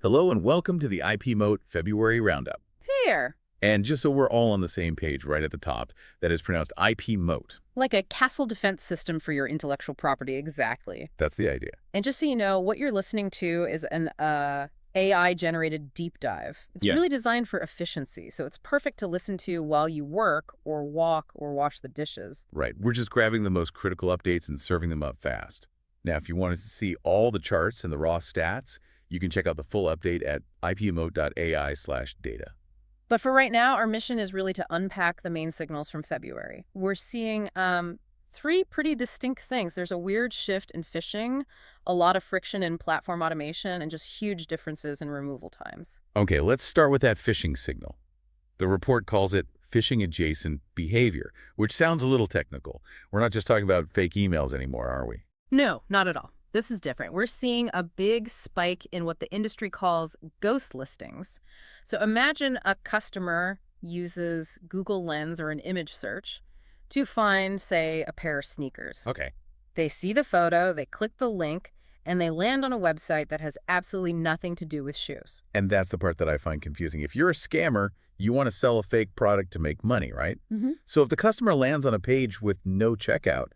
Hello and welcome to the IP Moat February Roundup. There. And just so we're all on the same page right at the top, that is pronounced IP Moat. Like a castle defense system for your intellectual property, exactly. That's the idea. And just so you know, what you're listening to is an AI-generated deep dive. It's Yeah. really designed for efficiency, so it's perfect to listen to while you work or walk or wash the dishes. Right. We're just grabbing the most critical updates and serving them up fast. Now, if you wanted to see all the charts and the raw stats, you can check out the full update at ipmoat.ai/data. But for right now, our mission is really to unpack the main signals from February. We're seeing three pretty distinct things. There's a weird shift in phishing, a lot of friction in platform automation, and just huge differences in removal times. Okay, let's start with that phishing signal. The report calls it phishing-adjacent behavior, which sounds a little technical. We're not just talking about fake emails anymore, are we? No, not at all. This is different. We're seeing a big spike in what the industry calls ghost listings. So imagine a customer uses Google Lens or an image search to find, say, a pair of sneakers. Okay. They see the photo, they click the link, and they land on a website that has absolutely nothing to do with shoes. And that's the part that I find confusing. If you're a scammer, you want to sell a fake product to make money, right? Mm-hmm. So if the customer lands on a page with no checkout,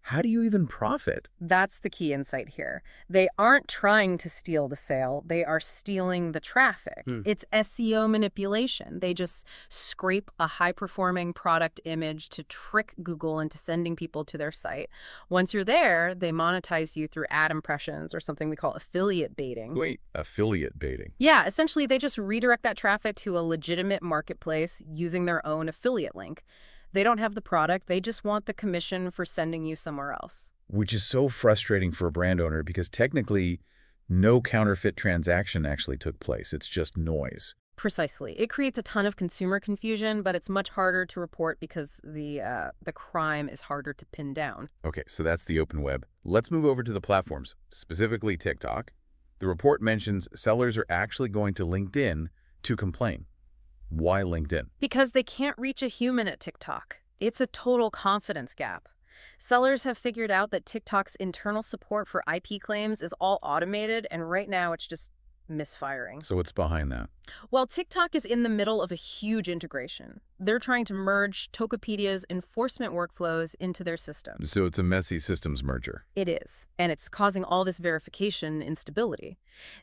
how do you even profit? That's the key insight here. They aren't trying to steal the sale. They are stealing the traffic. It's SEO manipulation. They just scrape a high-performing product image to trick Google into sending people to their site. Once you're there, they monetize you through ad impressions or something we call affiliate baiting. Wait, affiliate baiting. Yeah, essentially, they just redirect that traffic to a legitimate marketplace using their own affiliate link. They don't have the product. They just want the commission for sending you somewhere else. Which is so frustrating for a brand owner because technically no counterfeit transaction actually took place. It's just noise. Precisely. It creates a ton of consumer confusion, but it's much harder to report because the crime is harder to pin down. Okay, so that's the open web. Let's move over to the platforms, specifically TikTok. The report mentions sellers are actually going to LinkedIn to complain. Why LinkedIn? Because they can't reach a human at TikTok. It's a total confidence gap. Sellers have figured out that TikTok's internal support for IP claims is all automated, and right now it's just misfiring. So what's behind that? Well, TikTok is in the middle of a huge integration. They're trying to merge Tokopedia's enforcement workflows into their system. So it's a messy systems merger. It is, and it's causing all this verification instability.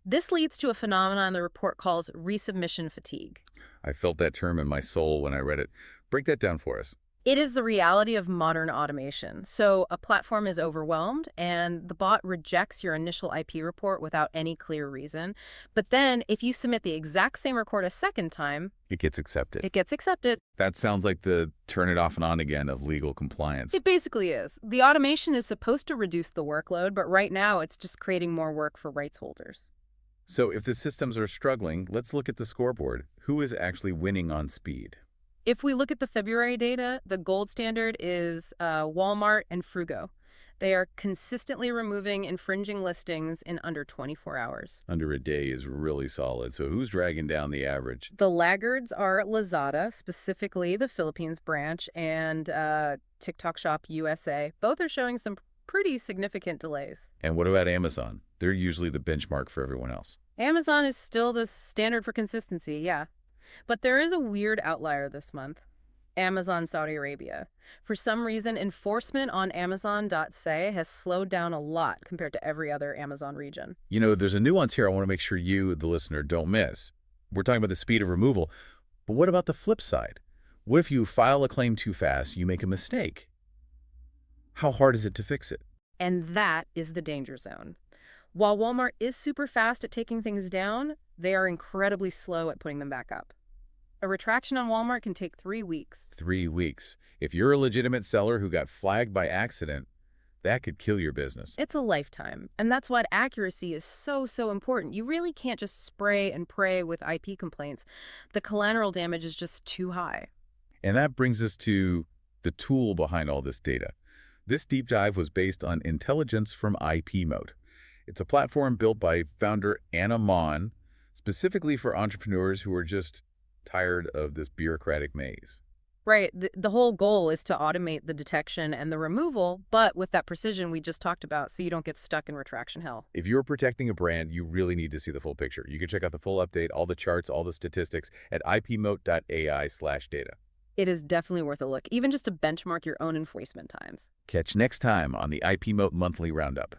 This leads to a phenomenon the report calls resubmission fatigue. I felt that term in my soul when I read it. Break that down for us. It is the reality of modern automation. So a platform is overwhelmed, and the bot rejects your initial IP report without any clear reason. But then, if you submit the exact same report a second time, It gets accepted. it gets accepted. That sounds like the turn it off and on again of legal compliance. It basically is. The automation is supposed to reduce the workload, but right now it's just creating more work for rights holders. So if the systems are struggling, let's look at the scoreboard. Who is actually winning on speed? If we look at the February data, the gold standard is Walmart and Frugo. They are consistently removing infringing listings in under 24 hours. Under a day is really solid. So who's dragging down the average? The laggards are Lazada, specifically the Philippines branch, and TikTok Shop USA. Both are showing some pretty significant delays. And what about Amazon? They're usually the benchmark for everyone else. Amazon is still the standard for consistency, yeah. But there is a weird outlier this month. Amazon Saudi Arabia. For some reason, enforcement on Amazon.ca has slowed down a lot compared to every other Amazon region. You know, there's a nuance here I want to make sure you, the listener, don't miss. We're talking about the speed of removal. But what about the flip side? What if you file a claim too fast, you make a mistake? How hard is it to fix it? And that is the danger zone. While Walmart is super fast at taking things down, they are incredibly slow at putting them back up. A retraction on Walmart can take 3 weeks. 3 weeks. If you're a legitimate seller who got flagged by accident, that could kill your business. It's a lifetime, and that's why accuracy is so important. You really can't just spray and pray with IP complaints. The collateral damage is just too high. And that brings us to the tool behind all this data. This deep dive was based on intelligence from IP Moat. It's a platform built by founder Anna Mon, specifically for entrepreneurs who are just tired of this bureaucratic maze. Right. The whole goal is to automate the detection and the removal, but with that precision we just talked about, so you don't get stuck in retraction hell. If you're protecting a brand, you really need to see the full picture. You can check out the full update, all the charts, all the statistics at ipmoat.ai/data. It is definitely worth a look, even just to benchmark your own enforcement times. Catch next time on the IP Moat Monthly Roundup.